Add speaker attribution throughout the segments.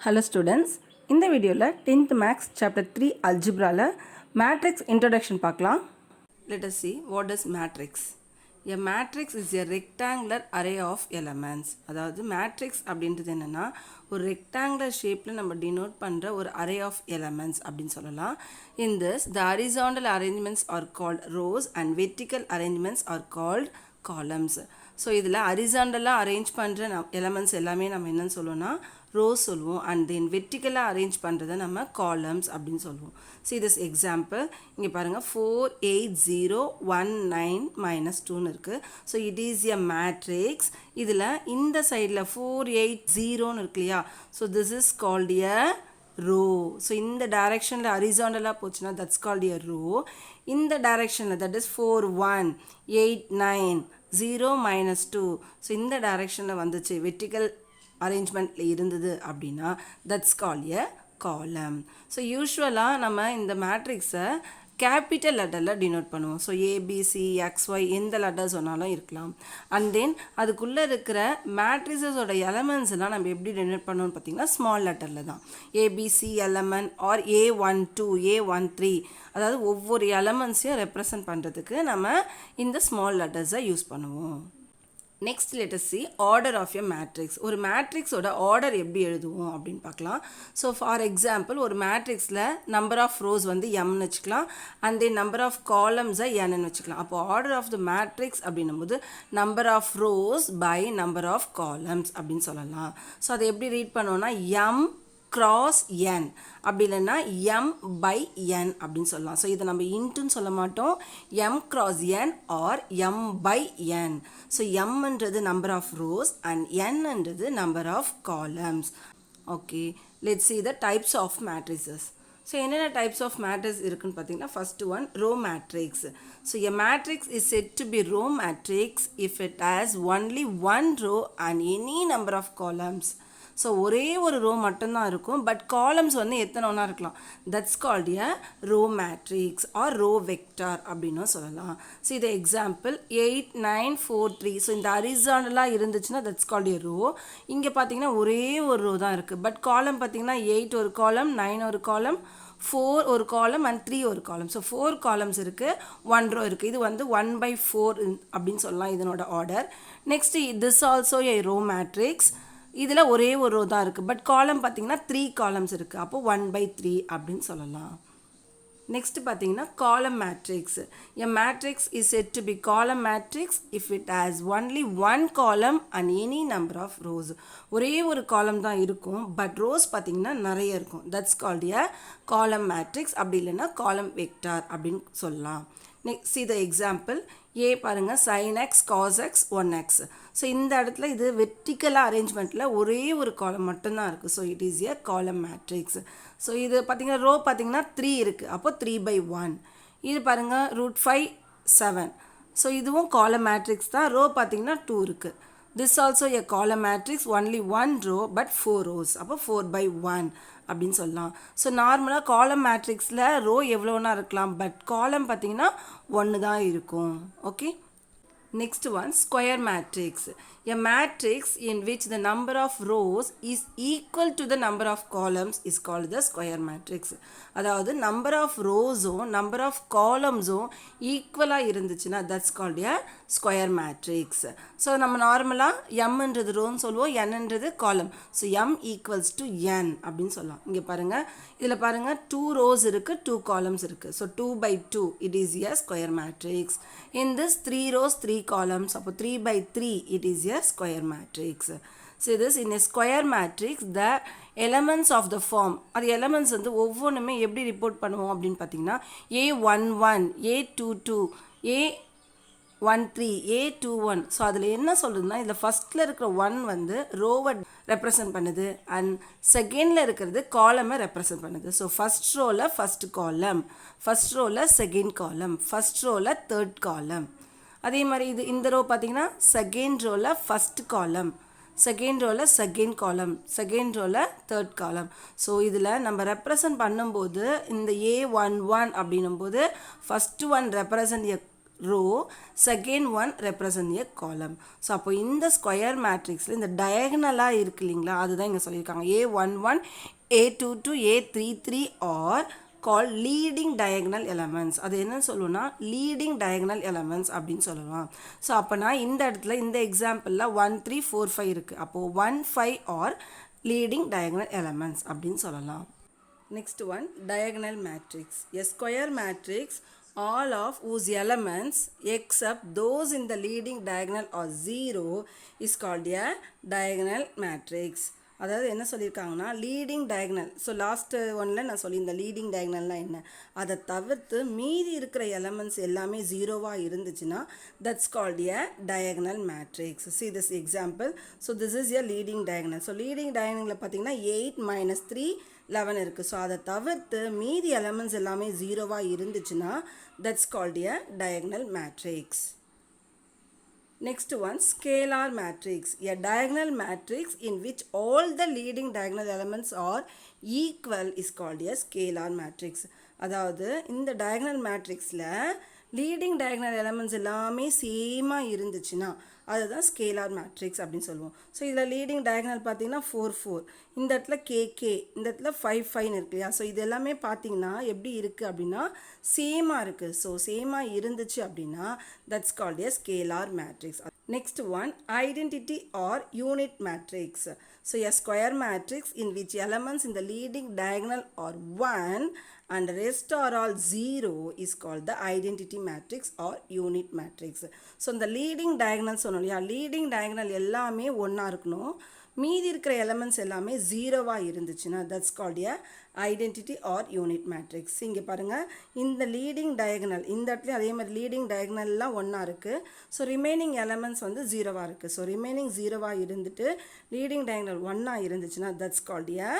Speaker 1: Hello students, இந்த வீடியோவில் 10th Maths Chapter 3 Algebraல Matrix Introduction பார்க்கலாம். Let us see what is matrix. A matrix is a rectangular array of elements. அதாவது matrix அப்படின்றது என்னன்னா ஒரு rectangular ஷேப்பில் நம்ம denote பண்ணுற ஒரு array of elements அப்படின்னு சொல்லலாம். In this, the horizontal arrangements are called rows and vertical arrangements are called columns. So இதில் ஹரிசாண்டலாக அரேஞ்ச் பண்ணுற எலமெண்ட்ஸ் எல்லாமே நம்ம என்னன்னு சொல்லுவோம்னா ரோஸ் சொல்லுவோம். அண்ட் தென் வெர்டிக்கலாக அரேஞ்ச் பண்ணுறதை நம்ம காலம்ஸ் அப்படின்னு சொல்லுவோம். ஸோ திஸ் எக்ஸாம்பிள் இங்கே பாருங்கள் 4 8 0 1 9 -2 இருக்குது. So it is a matrix. இதில் இந்த சைடில் 4 8 0 இருக்கு இல்லையா? So this is called a row. So இந்த டைரெக்ஷனில் ஹரிசாண்டலாக போச்சுன்னா தட்ஸ் கால்ட் எ ரோ. இந்த டைரெக்ஷனில் தட் இஸ் 4 1 8 9 0 -2. ஸோ இந்த டைரெக்ஷனில் வந்துச்சு வெர்டிக்கல் அரேஞ்ச்மெண்ட்டில் இருந்தது அப்படின்னா தட்ஸ் கால்ட் எ காலம். ஸோ யூஸ்வலாக நம்ம இந்த மேட்ரிக்ஸை கேபிட்டல் லெட்டரில் டினோட் பண்ணுவோம். ஸோ ஏபிசி எக்ஸ்ஒய் எந்த லெட்டர் சொன்னாலும் இருக்கலாம். அண்ட் தென் அதுக்குள்ளே இருக்கிற மேட்ரிசஸோட எலமெண்ட்ஸ்லாம் நம்ம எப்படி டினோட் பண்ணுவோம்னு பார்த்தீங்கன்னா ஸ்மால் லெட்டரில் தான். ABC element R A12 A13 அதாவது ஒவ்வொரு எலமெண்ட்ஸையும் ரெப்ரசன்ட் பண்ணுறதுக்கு நம்ம இந்த ஸ்மால் லெட்டர்ஸை யூஸ் பண்ணுவோம். Next let us see order of a matrix. ஒரு மேட்ரிக்ஸோட ஆர்டர் எப்படி எழுதுவோம் அப்படின்னு பார்க்கலாம். ஸோ ஃபார் எக்ஸாம்பிள் ஒரு மேட்ரிக்ஸில் நம்பர் ஆஃப் ரோஸ் வந்து எம்னு வச்சுக்கலாம். அண்ட் தென் நம்பர் ஆஃப் காலம்ஸை என்னு வச்சுக்கலாம். அப்போ ஆர்டர் ஆஃப் த மேட்ரிக்ஸ் அப்படின்னும் போது number of rows by number of columns அப்படின்னு சொல்லலாம். ஸோ அதை எப்படி ரீட் பண்ணோன்னா எம் cross n அப்படி இல்லைன்னா m by n அப்படின்னு சொல்லலாம். ஸோ இதை நம்ம இன்ட்டுன்னு சொல்ல மாட்டோம். m cross n or m by n. So mன்றது நம்பர் ஆஃப் ரோஸ் அண்ட் nன்றது number of columns. Okay, let's see the types of matrices. So என்னென்ன டைப்ஸ் ஆஃப் மேட்ரிக்ஸ் இருக்குன்னு பார்த்தீங்கன்னா first one row matrix. So a matrix is said to be row matrix if it has only one row and any number of columns. So ஒரே ஒரு row மட்டும்தான் இருக்கும், but columns வந்து எத்தனை ஒன்றா இருக்கலாம். That's called a row matrix or row vector அப்படின்னு சொல்லலாம். ஸோ இது எக்ஸாம்பிள் 8 9 4 3. ஸோ இந்த ஹரிசாண்டலாக இருந்துச்சுன்னா தட்ஸ் கால்ட் எ ரோ. இங்கே பார்த்தீங்கன்னா ஒரே ஒரு ரோ தான் இருக்குது, பட் காலம் பார்த்தீங்கன்னா 8 ஒரு காலம், 9 ஒரு காலம், 4 ஒரு காலம் அண்ட் 3 ஒரு காலம். ஸோ 4 காலம்ஸ் இருக்குது, 1 ரோ இருக்குது. இது வந்து 1/4 அப்படின்னு சொல்லலாம் இதனோட order. Next this also a row matrix. இதில் ஒரே ஒரு ரோ தான் இருக்குது, பட் காலம் பார்த்தீங்கன்னா 3 காலம்ஸ் இருக்குது. அப்போது 1/3 அப்படின்னு சொல்லலாம். நெக்ஸ்ட் பார்த்தீங்கன்னா column matrix. A matrix is said to be column matrix if it has only one column and any number of rows. ஒரே ஒரு காலம் தான் இருக்கும், பட் ரோஸ் பார்த்தீங்கன்னா நிறைய இருக்கும். That's called a column matrix. அப்படி இல்லைன்னா காலம் வெக்டார் அப்படின்னு சொல்லலாம். Next see the example. ஏ பாருங்கள் sin x cos x 1x. So இந்த இடத்துல இது வெர்டிக்கலாக அரேஞ்ச்மெண்ட்டில் ஒரே ஒரு காலம் மட்டும்தான் இருக்குது. So it is a column matrix. So இது பார்த்திங்கன்னா ரோ பார்த்திங்கன்னா 3 இருக்குது, அப்போ 3/1. இது பாருங்கள் √5 7. ஸோ இதுவும் காலம் மேட்ரிக்ஸ் தான். ரோ பார்த்திங்கன்னா 2 இருக்குது. This also a column matrix, only 1 row but 4 rows, அப்போ 4/1 அப்படின்னு சொல்லலாம். ஸோ நார்மலாக காலம் மேட்ரிக்ஸில் ரோ எவ்வளோனா இருக்கலாம், பட் காலம் பார்த்திங்கன்னா 1 தான் இருக்கும். Okay, next one square matrix. A matrix in which the number of rows is equal to the number of columns is called the square matrix. அதாவது number of rows-உம் number of columns-உம் ஈக்குவலாக இருந்துச்சுன்னா that's called a square matrix. So நம்ம நார்மலாக mன்றது ரோன்னு சொல்லுவோம், nன்றது காலம். So m equals to n அப்படின்னு சொல்லலாம். இங்கே பாருங்கள், இதில் பாருங்கள் 2 rows இருக்குது, 2 columns இருக்குது. So 2/2 it is a square matrix. In this 3 rows 3 columns, அப்போ 3/3 it is a square matrix. So this in a square matrix the elements of the form, அது elements வந்து ஒவ்வொன்றுமே எப்படி ரிப்போர்ட் பண்ணுவோம் அப்படின்னு பார்த்தீங்கன்னா A11 A22 A13 A21. So அதில் என்ன சொல்லுதுன்னா இதில் ஃபஸ்ட்டில் இருக்கிற 1 வந்து ரோவை ரெப்ரசன்ட் பண்ணுது அண்ட் செகண்டில் இருக்கிறது காலமை ரெப்ரசன்ட் பண்ணுது. ஸோ ஃபஸ்ட் ரோவில் ஃபஸ்ட் காலம், ஃபஸ்ட் ரோவில் செகண்ட் காலம், ஃபஸ்ட் ரோவில் தேர்ட் காலம். அதே மாதிரி இது இந்த ரோ பார்த்தீங்கன்னா செகண்ட் ரோவில் ஃபஸ்ட் காலம், செகண்ட் ரோவில் செகண்ட் காலம், செகண்ட் ரோவில் தேர்ட் காலம். ஸோ இதில் நம்ம ரெப்ரசன்ட் பண்ணும்போது இந்த A11 அப்படின்னும் போது first one represent a row, second one represent a column. So அப்போ இந்த ஸ்கொயர் மேட்ரிக்ஸில் இந்த டயகனலாக இருக்கு இல்லைங்களா, அதுதான் இங்கே சொல்லியிருக்காங்க. A11, A22, A33 are called leading diagonal elements. அது என்ன சொல்லுவோம்னா leading diagonal elements அப்படின்னு சொல்லலாம். ஸோ அப்போனா இந்த இடத்துல இந்த எக்ஸாம்பிளில் 1, 3, 4, 5 இருக்குது. அப்போது 1, 5 are leading diagonal elements அப்படின்னு சொல்லலாம். Next one, diagonal matrix. A square matrix all of whose elements except those in the leading diagonal are 0 is called a diagonal matrix. அதாவது என்ன சொல்லியிருக்காங்கன்னா லீடிங் டயகனல். ஸோ லாஸ்ட் ஒன்னில் நான் சொல்லி இந்த leading டயகனல்னால் என்ன, அதை தவிர்த்து மீதி இருக்கிற எலமெண்ட்ஸ் எல்லாமே ஜீரோவாக இருந்துச்சுன்னா that's called a diagonal matrix. See this example. So this is a leading diagonal. So leading டயகனலில் பார்த்தீங்கன்னா 8 - 3 11 இருக்குது. ஸோ அதை தவிர்த்து மீதி எலமெண்ட்ஸ் எல்லாமே ஜீரோவாக இருந்துச்சுன்னா that's called a diagonal matrix. Next one, scalar matrix. A diagonal matrix in which all the leading diagonal elements are equal is called a scalar matrix. அதாவது இந்த diagonal matrixல leading diagonal elements எல்லாமே சேமாக இருந்துச்சுன்னா அதுதான் scalar matrix அப்படின்னு சொல்லுவோம். So இதில் leading diagonal பார்த்தீங்கன்னா 4, 4, இந்த இடத்துல கே, இந்த இடத்துல 5, 5 இருக்கு இல்லையா. ஸோ இது எல்லாமே பார்த்தீங்கன்னா எப்படி இருக்குது அப்படின்னா சேமாக இருக்குது. ஸோ சேமாக இருந்துச்சு அப்படின்னா that's called a scalar matrix. Next one, identity or unit matrix. So a square matrix in which elements in the leading diagonal are 1 and rest are all 0 is called the identity matrix or unit matrix. So இந்த leading diagonal சொன்னோம் இல்லையா, leading diagonal எல்லாமே ஒன்றா இருக்கணும், மீதி இருக்கிற elements எல்லாமே ஜீரோவாக இருந்துச்சுன்னா that's called a identity R unit matrix. இங்கே பாருங்கள், இந்த லீடிங் டயகனல் இந்த இடத்துலையும் அதே மாதிரி லீடிங் டயகனல்லாம் ஒன்றா இருக்குது. ஸோ ரிமைனிங் எலமெண்ட்ஸ் வந்து ஜீரோவாக இருக்குது. ஸோ ரிமைனிங் ஜீரோவாக இருந்துட்டு லீடிங் டயகனல் ஒன்றா இருந்துச்சுன்னா that's called a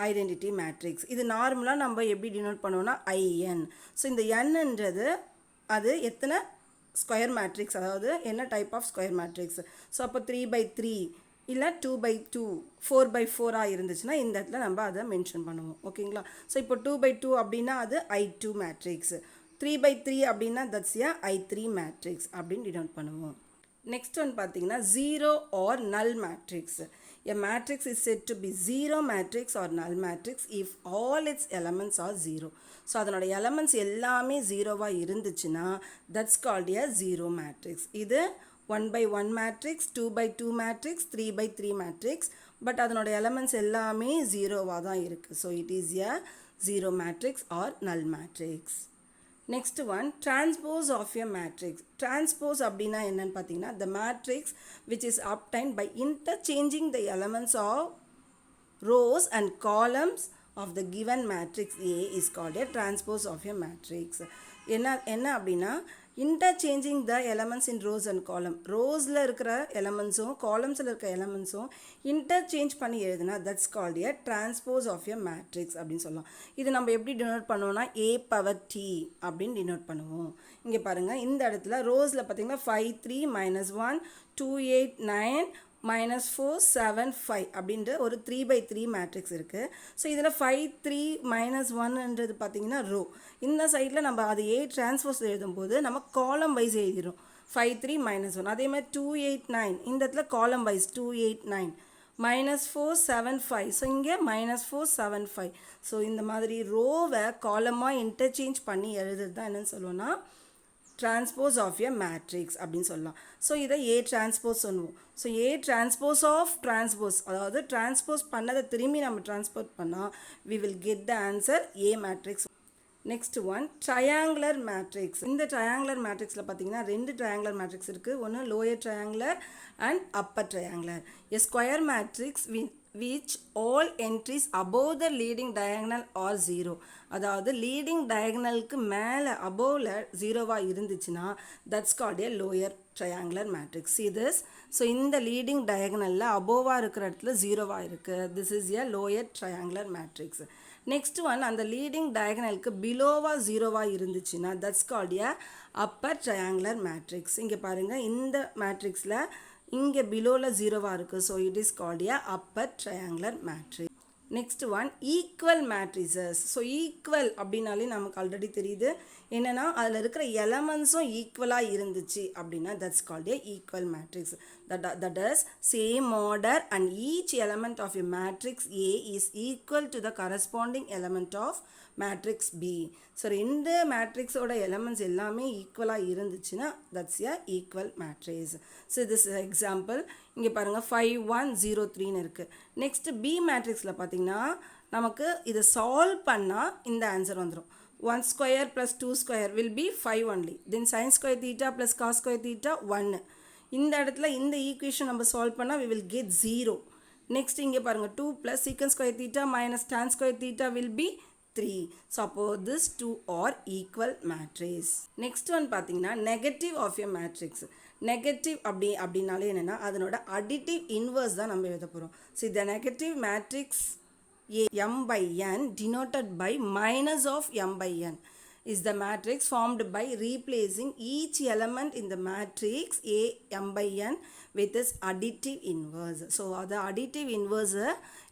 Speaker 1: identity matrix. இது நார்மலாக நம்ம எப்படி டினோட் பண்ணுவோம்னா IN. ஸோ இந்த Nன்றது அது எத்தனை ஸ்கொயர் மேட்ரிக்ஸ், அதாவது என்ன type of square matrix. So அப்போ 3/3 இல்லை 2/2 4/4 இருந்துச்சுன்னா இந்த இடத்துல நம்ம அதை மென்ஷன் பண்ணுவோம். ஓகேங்களா. ஸோ இப்போ 2/2 அப்படின்னா அது I2 மேட்ரிக்ஸ், 3/3 அப்படின்னா தட்ஸ் எ I3 மேட்ரிக்ஸ் அப்படின்னு டினோட் பண்ணுவோம். நெக்ஸ்ட் ஒன் பார்த்தீங்கன்னா zero R null matrix. A matrix is said to be zero matrix or null matrix if all its elements are zero. So அதனோட elements எல்லாமே ஜீரோவாக இருந்துச்சுன்னா that's called a zero matrix. இது 1/1 matrix, 2/2 matrix, 3/3 matrix, but அதனோட elements எல்லாமே ஜீரோவாக தான் இருக்குது. So it is a zero matrix or null matrix. Next one, transpose of a matrix. Transpose அப்படின்னா என்னன்னு பார்த்தீங்கன்னா the matrix which is obtained by interchanging the elements of rows and columns of the given matrix A is called a transpose of a matrix. என்ன அப்படின்னா interchanging the elements in rows and column. ரோஸில் இருக்கிற எலமெண்ட்ஸும் காலம்ஸில் இருக்கிற எலமெண்ட்ஸும் interchange பண்ணி எழுதுனா that's called a transpose of a matrix அப்படின்னு சொல்லலாம். இது நம்ம எப்படி டினோட் பண்ணுவோம்னா A⁻T அப்படின்னு டினோட் பண்ணுவோம். இங்கே பாருங்கள், இந்த இடத்துல ரோஸில் பார்த்தீங்கன்னா 5, 3, -1, 2, 8, 9, -4, 7, 5 அப்படின்ற ஒரு 3/3 மேட்ரிக்ஸ் இருக்குது. ஸோ இதில் 5, 3, -1ன்றது பார்த்தீங்கன்னா ரோ. இந்த சைடில் நம்ம அது A டிரான்ஸ்போஸ் எழுதும்போது நம்ம காலம் வைஸ் எழுதிடும் 5, 3, -1. அதே மாதிரி 2, 8, 9 இந்த இடத்துல காலம் வைஸ் 2, 8, 9 -4, 7, 5. ஸோ இங்கே -4, 7, 5. ஸோ இந்த மாதிரி ரோவை காலமாக இன்டர்சேஞ்ச் பண்ணி எழுதுறது தான் என்னென்னு சொல்லுவோன்னா டிரான்ஸ்போஸ் ஆஃப் எ மேட்ரிக்ஸ் அப்படின்னு சொல்லலாம். ஸோ இதை A டிரான்ஸ்போஸ் சொல்லுவோம். So A transpose of transpose, அதாவது டிரான்ஸ்போஸ் பண்ணதை திரும்பி நம்ம டிரான்ஸ்போர்ட் பண்ணால் we will get the answer A matrix. Next one, triangular matrix. இந்த ட்ரையாங்குலர் மேட்ரிக்ஸில் பார்த்தீங்கன்னா 2 ட்ரையாங்குலர் மேட்ரிக்ஸ் இருக்குது. ஒன்று lower triangular and upper triangular. A square matrix which all entries above the leading diagonal are 0. அதாவது leading டயகனலுக்கு மேலே அபோவில் ஜீரோவாக இருந்துச்சுன்னா that's called a lower triangular matrix. See this. So இந்த லீடிங் டயகனலில் அபோவாக இருக்கிற இடத்துல ஜீரோவாக இருக்குது. This is a lower triangular matrix. Next one, அந்த லீடிங் டயகனலுக்கு பிலோவாக ஜீரோவாக இருந்துச்சுன்னா that's called a upper triangular matrix. இங்கே பாருங்கள், இந்த மேட்ரிக்ஸில் இங்கே பிலோவில் ஜீரோவாக இருக்குது. So it is called a upper triangular matrix. Next one equal matrices. So equal அப்படின்னாலே நமக்கு ஆல்ரெடி தெரியுது என்னென்னா அதில் இருக்கிற எலமெண்ட்ஸும் ஈக்குவலாக இருந்துச்சு அப்படின்னா that's called A equal matrix. that is same order and each element of a matrix A is equal to the corresponding element of matrix B. So ரெண்டு மேட்ரிக்ஸோட எலமெண்ட்ஸ் எல்லாமே ஈக்குவலாக இருந்துச்சுன்னா that's a equal matrix. So this example இங்கே பாருங்கள் 5 1 0 3ன்னு இருக்குது. Next B மேட்ரிக்ஸில் பார்த்தீங்கன்னா நமக்கு இதை சால்வ் பண்ணால் இந்த ஆன்சர் வந்துடும். 1 square plus 2 square will be 5 only. Then sin square theta plus cos square theta 1. இந்த இடத்துல இந்த ஈக்குவேஷன் நம்ம சால்வ் பண்ணால் we will get 0. நெக்ஸ்ட் இங்கே பாருங்கள் 2 plus secant square theta minus tan square theta will be 3. So அப்போ this 2 are equal matrix. Next one பார்த்தீங்கன்னா negative of a matrix. Negative அப்படின்னாலே என்னென்னா அதனோட அடிட்டிவ் இன்வர்ஸ் தான் நம்ம எழுத போகிறோம். ஸோ இந்த negative matrix A m by n denoted by minus of m by n is the matrix formed by replacing each element in the matrix A m by n with its additive inverse. So the additive inverse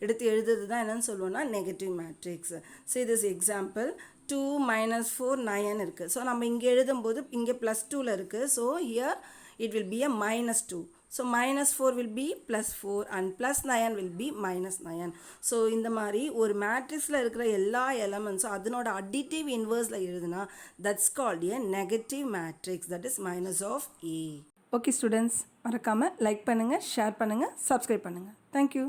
Speaker 1: எடுத்து எழுதுறது தான் என்னன்னு சொல்லுவோம்னா negative matrix. So this example 2 minus 4 9 இருக்குது. So நம்ம இங்கே எழுதும்போது இங்கே +2ல் இருக்குது. So here it will be a -2. So minus 4 will be plus 4 and plus 9 will be minus 9. So இந்த மாதிரி ஒரு மேட்ரிக்ஸில் இருக்கிற எல்லா எலமெண்ட்ஸும் அதனோட அடிட்டிவ் இன்வர்ஸில் எழுதுனா that's called a negative matrix, that is minus of A. Okay students, மறக்காமல் லைக் பண்ணுங்கள், ஷேர் பண்ணுங்கள், சப்ஸ்கிரைப் பண்ணுங்கள். தேங்க்யூ.